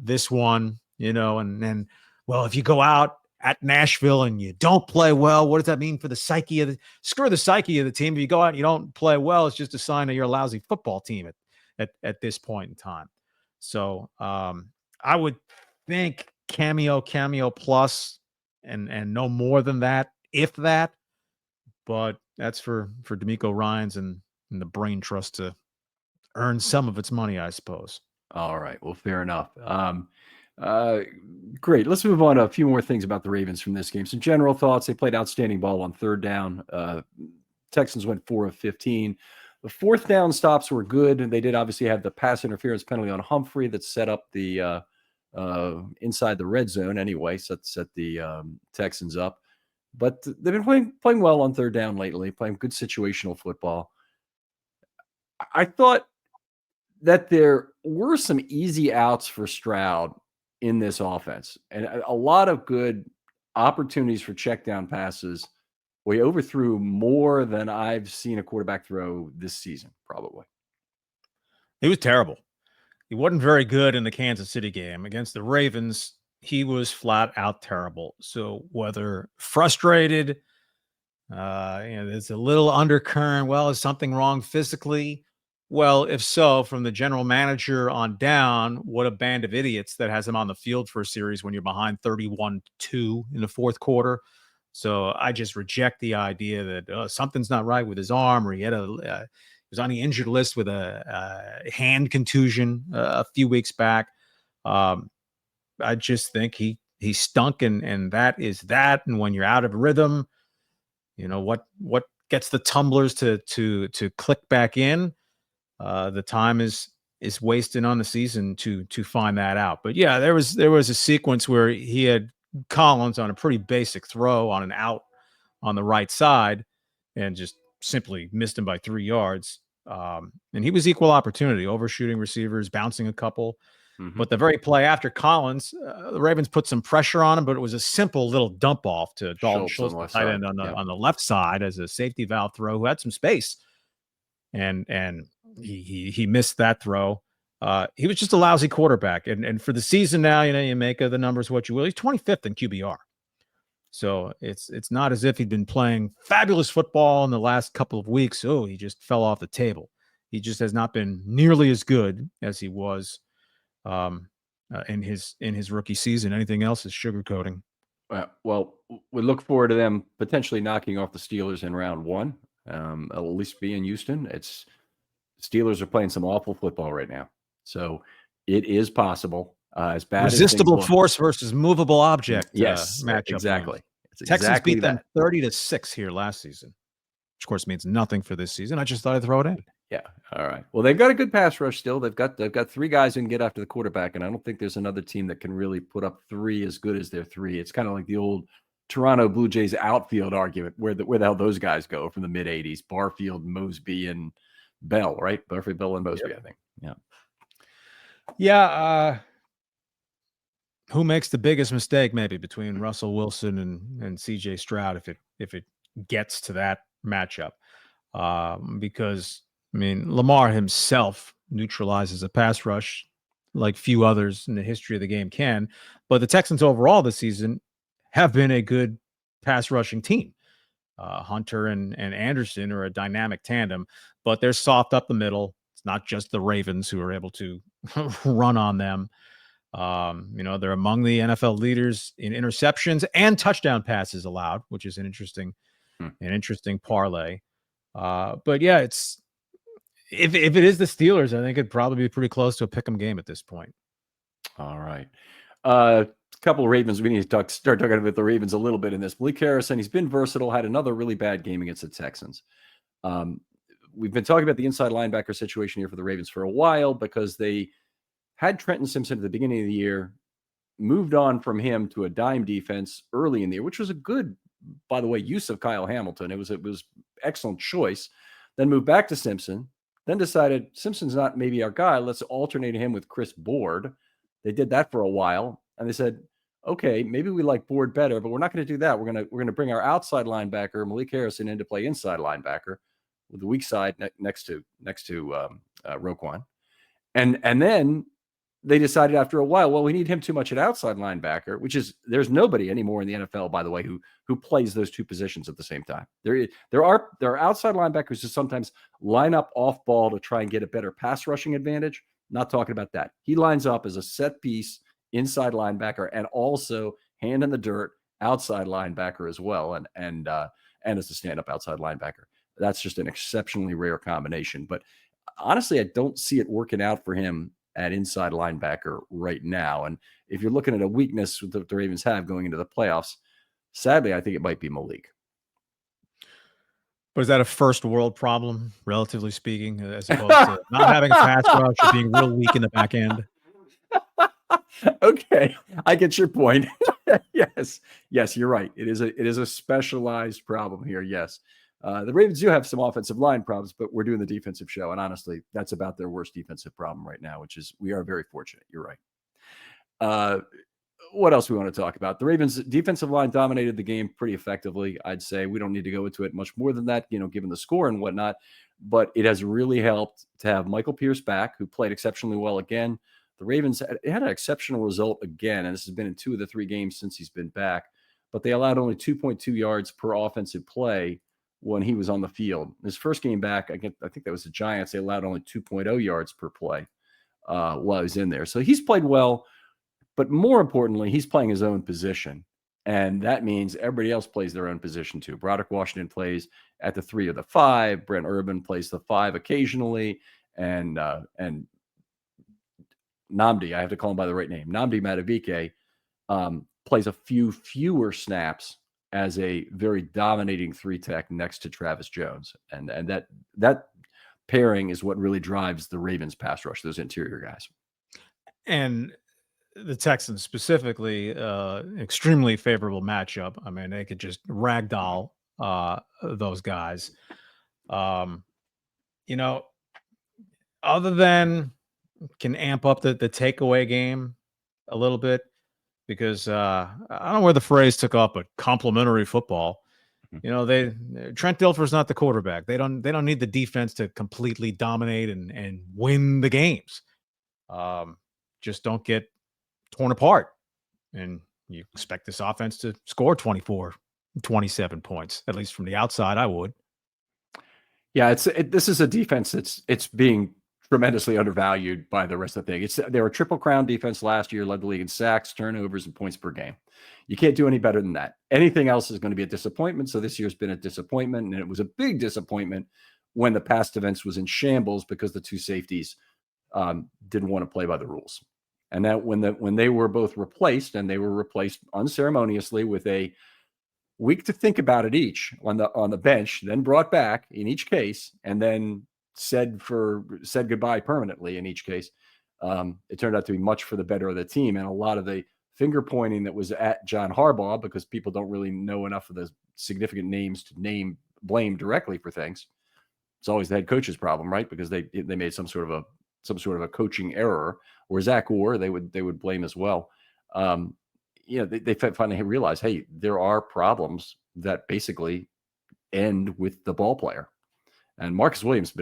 This one, and well, if you go out at Nashville and you don't play well, what does that mean for the psyche of screw the psyche of the team? If you go out and you don't play well, it's just a sign that you're a lousy football team at this point in time. So I would think cameo plus and no more than that, if that. But that's for D'Amico Ryans and the Brain Trust to earn some of its money, I suppose. All right. Well, fair enough. Great. Let's move on to a few more things about the Ravens from this game. Some general thoughts. They played outstanding ball on third down. Texans went 4 of 15. The fourth down stops were good, and they did obviously have the pass interference penalty on Humphrey that set up the inside the red zone anyway, set the Texans up. But they've been playing well on third down lately, playing good situational football. I thought that there were some easy outs for Stroud in this offense and a lot of good opportunities for check down passes. We overthrew more than I've seen a quarterback throw this season, probably. He was terrible. He wasn't very good in the Kansas City game against the Ravens. He was flat out terrible. So whether frustrated, there's a little undercurrent. Well, is something wrong physically? Well, if so, from the general manager on down, what a band of idiots that has him on the field for a series when you're behind 31-2 in the fourth quarter. So I just reject the idea that something's not right with his arm, or he was on the injured list with a hand contusion a few weeks back. I just think he stunk, and that is that. And when you're out of rhythm, what gets the tumblers to click back in? The time is wasted on the season to find that out. But yeah, there was a sequence where he had Collins on a pretty basic throw on an out on the right side and just simply missed him by 3 yards. And he was equal opportunity, overshooting receivers, bouncing a couple. Mm-hmm. But the very play after Collins, the Ravens put some pressure on him, but it was a simple little dump off to Dalton Schultz, the tight end on the left side as a safety valve throw, who had some space. And he missed that throw. He was just a lousy quarterback. And for the season now, you make of the numbers what you will. He's 25th in QBR. So it's not as if he'd been playing fabulous football in the last couple of weeks. Oh, he just fell off the table. He just has not been nearly as good as he was in his rookie season. Anything else is sugarcoating. Well, we look forward to them potentially knocking off the Steelers in round one. At least be in Houston. Steelers are playing some awful football right now, so it is possible. As bad resistible force versus movable object. Yes, matchup. Exactly. Texans beat them 30-6 here last season, which of course means nothing for this season. I just thought I'd throw it in. Yeah. All right. Well, they've got a good pass rush still. They've got 3 guys who can get after the quarterback, and I don't think there's another team that can really put up 3 as good as their 3. It's kind of like the old Toronto Blue Jays outfield argument, where the hell those guys go from the mid '80s: Barfield, Mosby, and Bell, right? Barfield, Bell, and Mosby. Yep. I think. Yeah. Yeah. Who makes the biggest mistake, maybe, between Russell Wilson and C.J. Stroud, if it gets to that matchup? Because Lamar himself neutralizes a pass rush like few others in the history of the game can, but the Texans overall this season have been a good pass rushing team. Hunter and Anderson are a dynamic tandem, but they're soft up the middle. It's not just the Ravens who are able to run on them. They're among the NFL leaders in interceptions and touchdown passes allowed, which is an interesting parlay. But yeah, it's if it is the Steelers, I think it'd probably be pretty close to a pick'em game at this point. All right. A couple of Ravens. We need to start talking about the Ravens a little bit in this. Malik Harrison, he's been versatile, had another really bad game against the Texans. We've been talking about the inside linebacker situation here for the Ravens for a while because they had Trenton Simpson at the beginning of the year, moved on from him to a dime defense early in the year, which was a good, by the way, use of Kyle Hamilton. It was excellent choice. Then moved back to Simpson, then decided Simpson's not maybe our guy. Let's alternate him with Chris Board. They did that for a while, and they said, okay, maybe we like Board better, but we're not going to do that. We're going to bring our outside linebacker, Malik Harrison, in to play inside linebacker with the weak side next to Roquan. And then they decided after a while, well, we need him too much at outside linebacker, which is there's nobody anymore in the NFL, by the way, who plays those two positions at the same time. There are outside linebackers who sometimes line up off ball to try and get a better pass rushing advantage. Not talking about that. He lines up as a set piece inside linebacker and also hand in the dirt outside linebacker as well, and as a stand up outside linebacker. That's just an exceptionally rare combination. But honestly, I don't see it working out for him at inside linebacker right now. And if you're looking at a weakness that the Ravens have going into the playoffs, sadly, I think it might be Malik. But is that a first world problem, relatively speaking, as opposed to not having a pass rush or being real weak in the back end? Okay, I get your point. Yes, you're right. It is a specialized problem here. Yes, the Ravens do have some offensive line problems, but we're doing the defensive show, and honestly, that's about their worst defensive problem right now. Which is we are very fortunate. You're right. What else we want to talk about? The Ravens defensive line dominated the game pretty effectively. I'd say we don't need to go into it much more than that, given the score and whatnot, but it has really helped to have Michael Pierce back, who played exceptionally well again. The Ravens had an exceptional result again, and this has been in 2 of the 3 games since he's been back, but they allowed only 2.2 yards per offensive play when he was on the field. His first game back, I think that was the Giants, they allowed only 2.0 yards per play while he was in there. So he's played well. But more importantly, he's playing his own position. And that means everybody else plays their own position too. Broderick Washington plays at the 3 or the 5. Brent Urban plays the 5 occasionally. And Nnamdi, I have to call him by the right name, Nnamdi Madubuike, plays a few fewer snaps as a very dominating 3-tech next to Travis Jones. And that pairing is what really drives the Ravens pass rush, those interior guys. And the Texans specifically, extremely favorable matchup. I mean, they could just ragdoll those guys. Other than can amp up the takeaway game a little bit, because I don't know where the phrase took off, but complimentary football. Trent Dilfer's not the quarterback. They don't need the defense to completely dominate and win the games. Just don't get torn apart, and you expect this offense to score 24, 27 points, at least from the outside. I would. Yeah, this is a defense it's being tremendously undervalued by the rest of the thing. They were a Triple Crown defense last year, led the league in sacks, turnovers, and points per game. You can't do any better than that. Anything else is going to be a disappointment. So this year's been a disappointment, and it was a big disappointment when the past events was in shambles because the 2 safeties didn't want to play by the rules. And that when they were both replaced, and they were replaced unceremoniously with a week to think about it each on the bench, then brought back in each case, and then said goodbye permanently in each case. It turned out to be much for the better of the team, and a lot of the finger pointing that was at John Harbaugh, because people don't really know enough of the significant names to blame directly for things. It's always the head coach's problem, right? Because they made some sort of a coaching error, or Zach Orr, they would blame as well. They finally realized, hey, there are problems that basically end with the ball player. And Marcus Williams,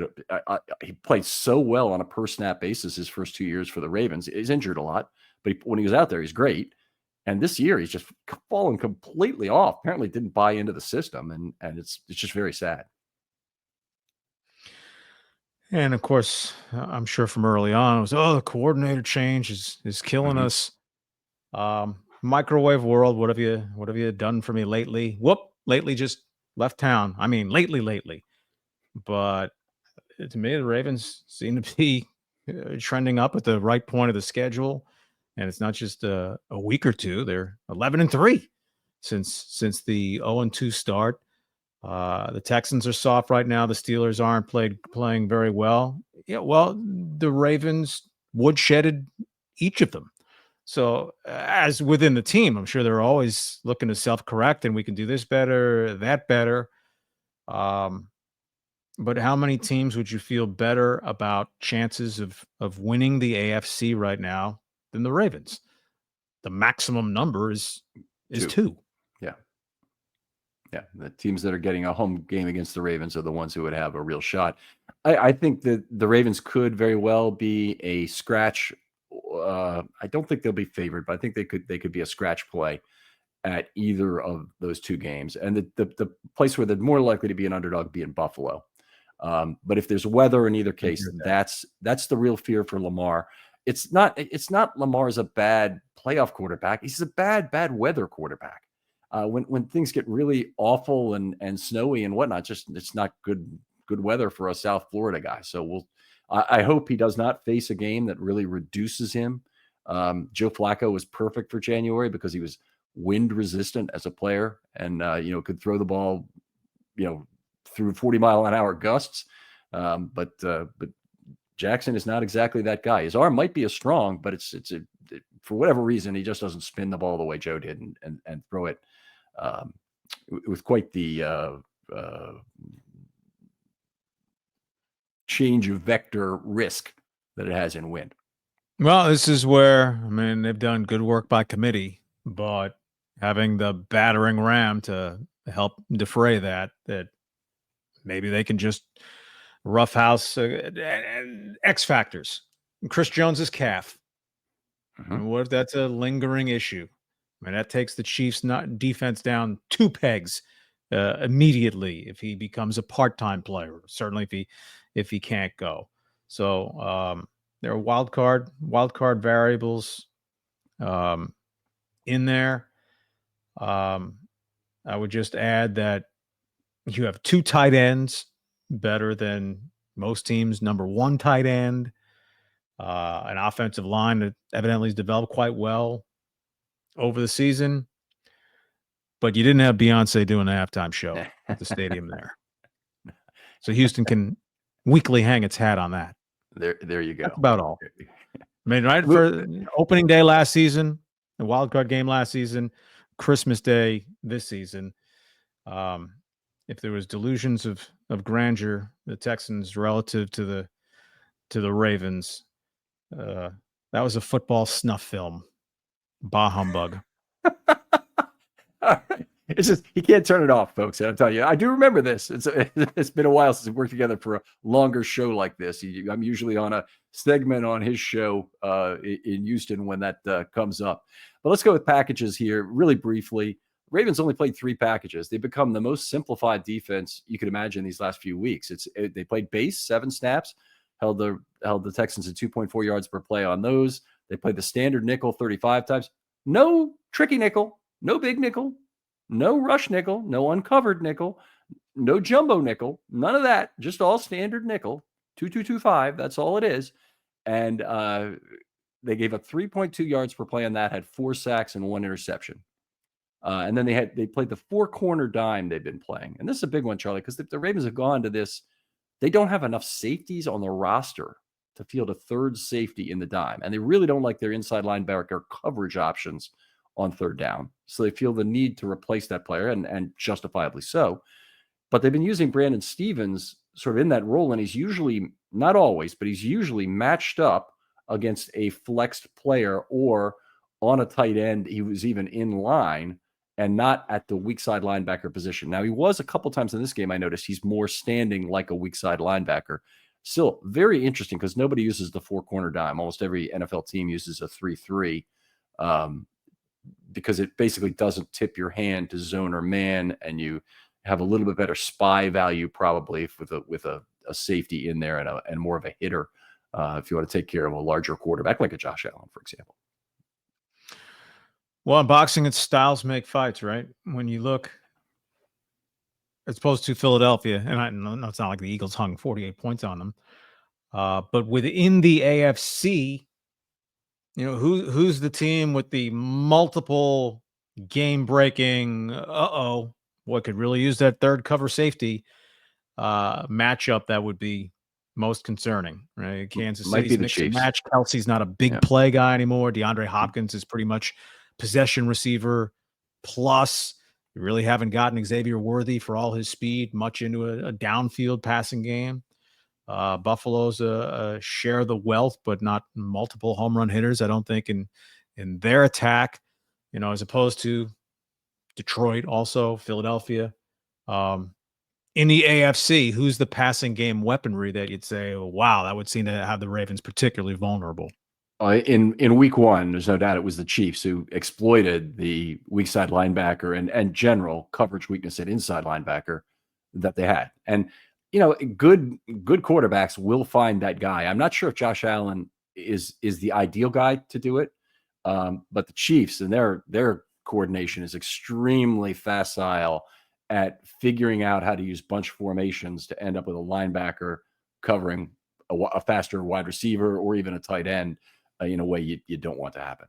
he played so well on a per snap basis his first 2 years for the Ravens. He's injured a lot, but when he was out there, he's great. And this year, he's just fallen completely off. Apparently, didn't buy into the system, and it's just very sad. And of course, I'm sure from early on, it was, the coordinator change is killing us. Microwave world, what have you done for me lately? Lately just left town. I mean, lately. But to me, the Ravens seem to be trending up at the right point of the schedule. And it's not just a week or two. They're 11-3 since the 0-2 start. The Texans are soft right now. The Steelers aren't playing very well. Yeah, well, the Ravens woodshedded each of them. So as within the team, I'm sure they're always looking to self-correct, and we can do this better, that better. But how many teams would you feel better about chances of winning the AFC right now than the Ravens? The maximum number is 2. Yeah, the teams that are getting a home game against the Ravens are the ones who would have a real shot. I think that the Ravens could very well be a scratch I don't think they'll be favored, but I think they could be a scratch play at either of those two games. And the place where they're more likely to be an underdog be in Buffalo. But if there's weather in either case, that's the real fear for Lamar. It's not Lamar's a bad playoff quarterback. He's a bad weather quarterback. When things get really awful and snowy and whatnot, it's not good weather for a South Florida guy. So I hope he does not face a game that really reduces him. Joe Flacco was perfect for January because he was wind resistant as a player and could throw the ball through 40-mile-an-hour gusts. But Jackson is not exactly that guy. His arm might be as strong, but it's for whatever reason he just doesn't spin the ball the way Joe did and throw it with quite the change of vector risk that it has in wind. Well, this is where, I mean, they've done good work by committee, but having the battering ram to help defray that maybe they can just roughhouse X factors. Chris Jones's calf. And what if that's a lingering issue? I mean, that takes the Chiefs' defense down 2 pegs immediately if he becomes a part-time player. Certainly if he can't go. So there are wild card variables in there. I would just add that you have 2 tight ends, better than most teams' number 1 tight end. An offensive line that evidently has developed quite well over the season. But you didn't have Beyonce doing a halftime show at the stadium there. So Houston can weekly hang its hat on that. There you go. That's about all. I mean, right for opening day last season, the wild card game last season, Christmas Day this season. If there was delusions of grandeur, the Texans relative to the Ravens, that was a football snuff film. Bah humbug. It's just he can't turn it off, folks. I'm telling you, I do remember this. It's been a while since we worked together for a longer show like this. I'm usually on a segment on his show in Houston when that comes up. But let's go with packages here really briefly. Ravens only played 3 packages. They've become the most simplified defense you could imagine these last few weeks. They played base 7 snaps, held the Texans at 2.4 yards per play on those. They played the standard nickel 35 times. No tricky nickel, no big nickel, no rush nickel, no uncovered nickel, no jumbo nickel, none of that. Just all standard nickel, 2.225. That's all it is. And they gave up 3.2 yards per play on that. Had 4 sacks and 1 interception. And then they played the 4-corner dime they've been playing. And this is a big one, Charlie, because the Ravens have gone to this. They don't have enough safeties on the roster to field a 3rd safety in the dime. And they really don't like their inside linebacker coverage options on 3rd down. So they feel the need to replace that player, and justifiably so. But they've been using Brandon Stevens sort of in that role, and he's usually, not always, but he's usually matched up against a flexed player or on a tight end. He was even in line and not at the weak side linebacker position. Now, he was a couple times in this game, I noticed he's more standing like a weak side linebacker. Still very interesting because nobody uses the 4-corner dime. Almost every NFL team uses a 3-3 because it basically doesn't tip your hand to zone or man, and you have a little bit better spy value probably with a safety in there and more of a hitter if you want to take care of a larger quarterback like a Josh Allen, for example. Well, in boxing, it's styles make fights, right? When you look, as opposed to Philadelphia, and I know it's not like the Eagles hung 48 points on them, but within the AFC, who's the team with the multiple game-breaking, what could really use that 3rd cover safety matchup that would be most concerning, right? Kansas City's mixed and match. Kelsey's not a big play guy anymore. DeAndre Hopkins is pretty much possession receiver. Plus, you really haven't gotten Xavier Worthy for all his speed much into a downfield passing game. Buffalo's share the wealth, but not multiple home run hitters, I don't think, in their attack, as opposed to Detroit, also Philadelphia. In the AFC, who's the passing game weaponry that you'd say, oh, wow, that would seem to have the Ravens particularly vulnerable? In week one, there's no doubt it was the Chiefs who exploited the weak side linebacker and general coverage weakness at inside linebacker that they had. And good quarterbacks will find that guy. I'm not sure if Josh Allen is the ideal guy to do it, but the Chiefs and their coordination is extremely facile at figuring out how to use bunch formations to end up with a linebacker covering a faster wide receiver or even a tight end in a way you don't want to happen.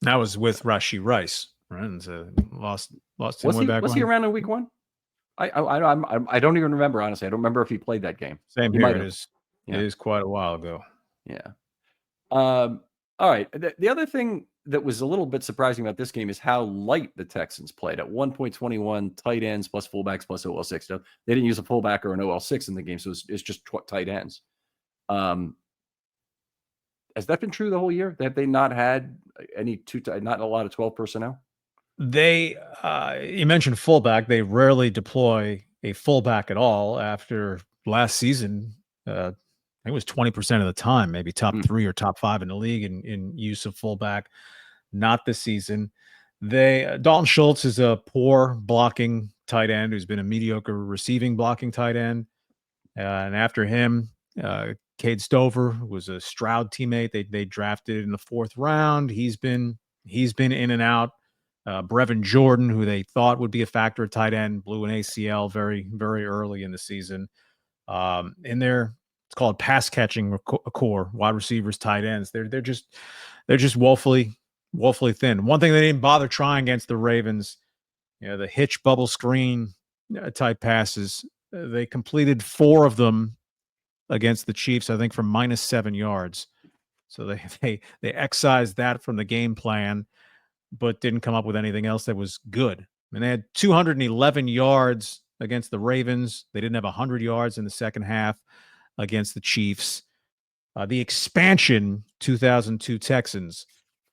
That was with Rashee Rice, right? And so lost him way back. Was he around in week one? I don't even remember, honestly. I don't remember if he played that game. Same here. It is quite a while ago. Yeah. All right. The other thing that was a little bit surprising about this game is how light the Texans played at 1.21 tight ends plus fullbacks plus OL6. Now, they didn't use a fullback or an OL6 in the game, so it's just tight ends. Has that been true the whole year? Have they not had not a lot of 12 personnel? They, you mentioned fullback. They rarely deploy a fullback at all. After last season, I think it was 20% of the time, maybe top 3 or top 5 in the league in use of fullback. Not this season. Dalton Schultz is a poor blocking tight end who's been a mediocre receiving blocking tight end. And after him, Cade Stover, who was a Stroud teammate, they drafted in the 4th round. He's been in and out. Brevin Jordan, who they thought would be a factor at tight end, blew an ACL very, very early in the season. In there, it's called pass catching core, wide receivers, tight ends. They're just woefully thin. One thing they didn't bother trying against the Ravens, the hitch bubble screen type passes. They completed 4 of them against the Chiefs, I think, from -7 yards. So they excised that from the game plan, but didn't come up with anything else that was good. And they had 211 yards against the Ravens. They didn't have 100 yards in the second half against the Chiefs. The expansion 2002 Texans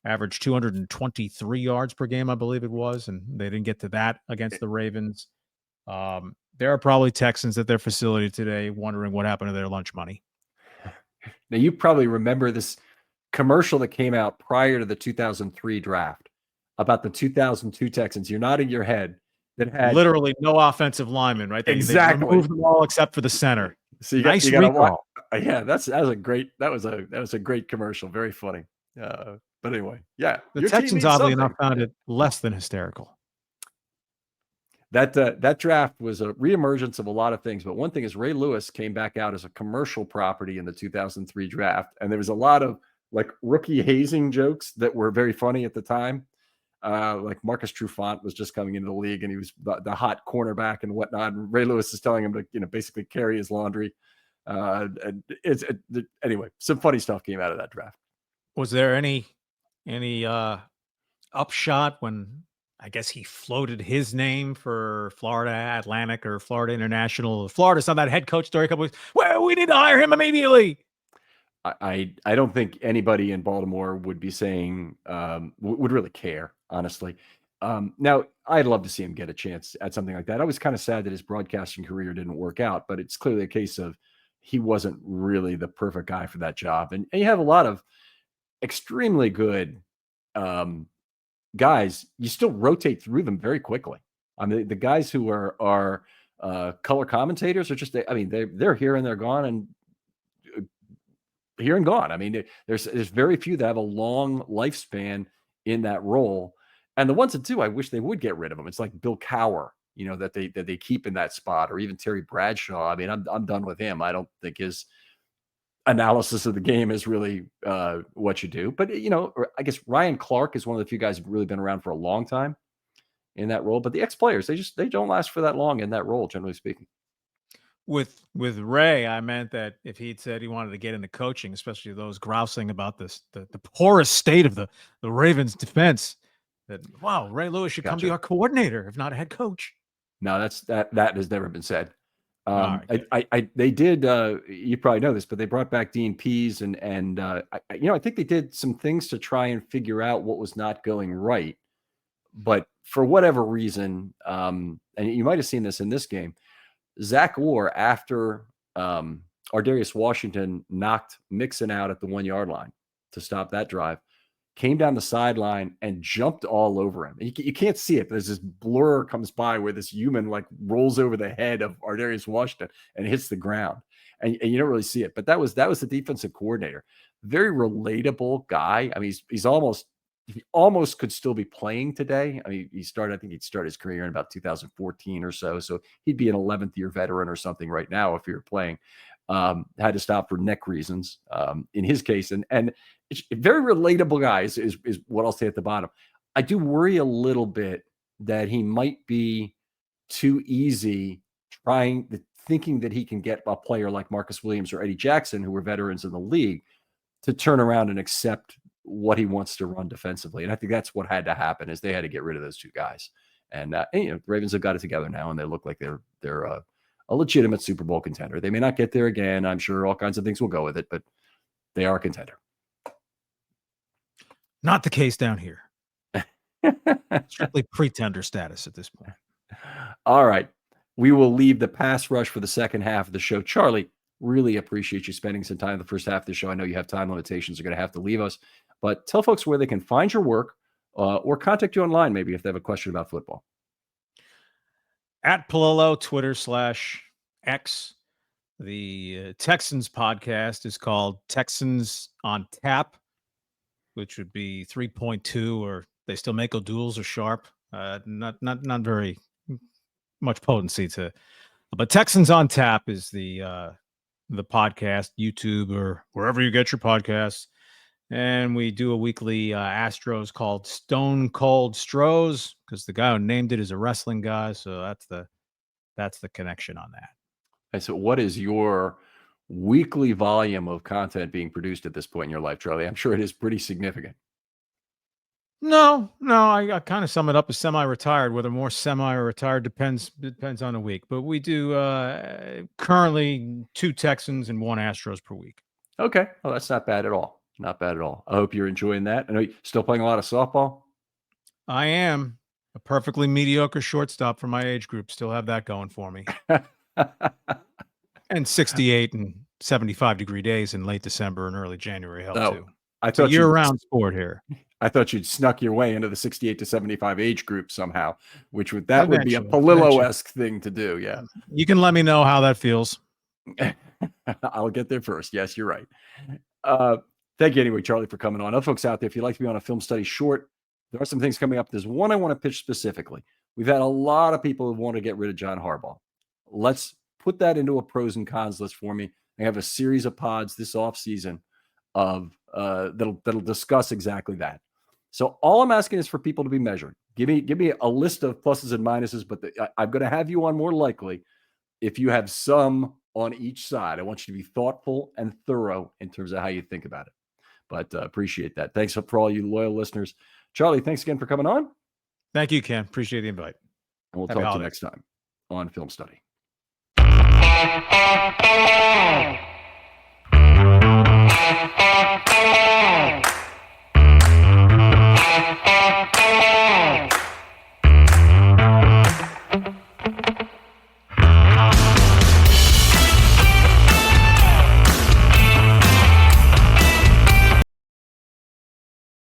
averaged 223 yards per game, I believe it was, and they didn't get to that against the Ravens. There are probably Texans at their facility today wondering what happened to their lunch money. Now, you probably remember this commercial that came out prior to the 2003 draft about the 2002 Texans. You're nodding your head. That had literally no offensive linemen, right? Exactly. They removed them all except for the center. So you got recall. Yeah, that was a great commercial. Very funny. But anyway, yeah, the Texans oddly enough found it less than hysterical. That draft was a reemergence of a lot of things, but one thing is Ray Lewis came back out as a commercial property in the 2003 draft, and there was a lot of like rookie hazing jokes that were very funny at the time. Like Marcus Trufant was just coming into the league, and he was the hot cornerback and whatnot. And Ray Lewis is telling him to basically carry his laundry. Anyway, some funny stuff came out of that draft. Was there any upshot when I guess he floated his name for Florida Atlantic or Florida International? Florida saw that head coach story a couple weeks. Well, we need to hire him immediately. I don't think anybody in Baltimore would be saying would really care, honestly. Now, I'd love to see him get a chance at something like that. I was kind of sad that his broadcasting career didn't work out, but it's clearly a case of he wasn't really the perfect guy for that job. And you have a lot of extremely good guys. You still rotate through them very quickly. I mean, the guys who are color commentators are just, they're here and they're gone and here and gone. I mean, there's very few that have a long lifespan in that role. And the ones that do, I wish they would get rid of them. It's like Bill Cowher, that they keep in that spot, or even Terry Bradshaw. I mean, I'm done with him. I don't think his analysis of the game is really what you do. But I guess Ryan Clark is one of the few guys who've really been around for a long time in that role. But the ex-players, they don't last for that long in that role, generally speaking. With Ray, I meant that if he'd said he wanted to get into coaching, especially those grousing about this, the poorest state of the Ravens defense, that wow, Ray Lewis should come be our coordinator, if not a head coach. No, that has never been said. They did. You probably know this, but they brought back Dean Pease, and I think they did some things to try and figure out what was not going right. But for whatever reason, and you might have seen this in this game, Zach Orr, after Ardarius Washington knocked Mixon out at the 1 yard line to stop that drive, came down the sideline and jumped all over him. You can't see it. There's this blur comes by where this human like rolls over the head of Ardarius Washington and hits the ground. And you don't really see it. But that was the defensive coordinator. Very relatable guy. I mean, he almost could still be playing today. I mean, I think he'd start his career in about 2014 or so. So he'd be an 11th year veteran or something right now if he were playing. Had to stop for neck reasons in his case. And it's very relatable guy is what I'll say at the bottom. I do worry a little bit that he might be too easy thinking that he can get a player like Marcus Williams or Eddie Jackson, who were veterans in the league, to turn around and accept what he wants to run defensively. And I think that's what had to happen is they had to get rid of those two guys. And the Ravens have got it together now, and they look like they're a legitimate Super Bowl contender. They may not get there again. I'm sure all kinds of things will go with it, but they are a contender. Not the case down here. Strictly pretender status at this point. All right. We will leave the pass rush for the second half of the show. Charlie, really appreciate you spending some time in the first half of the show. I know you have time limitations. You're going to have to leave us, but tell folks where they can find your work or contact you online, maybe if they have a question about football. At Palillo, Twitter /X. The Texans podcast is called Texans on Tap, which would be 3.2, or they still make O'Doul's or Sharp. Not very much potency to, but Texans on Tap is the podcast, YouTube or wherever you get your podcasts. And we do a weekly Astros called Stone Cold Stros, because the guy who named it is a wrestling guy. So that's the connection on that. And so what is your weekly volume of content being produced at this point in your life, Charlie? I'm sure it is pretty significant. No, I kind of sum it up as semi-retired. Whether more semi or retired depends on a week. But we do currently 2 Texans and 1 Astros per week. Okay. Well, that's not bad at all. Not bad at all. I hope you're enjoying that. I know you're still playing a lot of softball. I am a perfectly mediocre shortstop for my age group. Still have that going for me. And 68 and 75 degree days in late December and early January help too. It's a year-round sport here. I thought you'd snuck your way into the 68 to 75 age group somehow, would be a Palillo-esque thing to do. Yeah. You can let me know how that feels. I'll get there first. Yes, you're right. Thank you anyway, Charlie, for coming on. Other folks out there, if you'd like to be on a film study short, there are some things coming up. There's one I want to pitch specifically. We've had a lot of people who want to get rid of John Harbaugh. Let's put that into a pros and cons list for me. I have a series of pods this offseason of that'll discuss exactly that. So all I'm asking is for people to be measured. Give me a list of pluses and minuses, but I'm going to have you on more likely if you have some on each side. I want you to be thoughtful and thorough in terms of how you think about it. But appreciate that. Thanks for all you loyal listeners. Charlie, thanks again for coming on. Thank you, Ken. Appreciate the invite. And we'll talk to you next time on Film Study.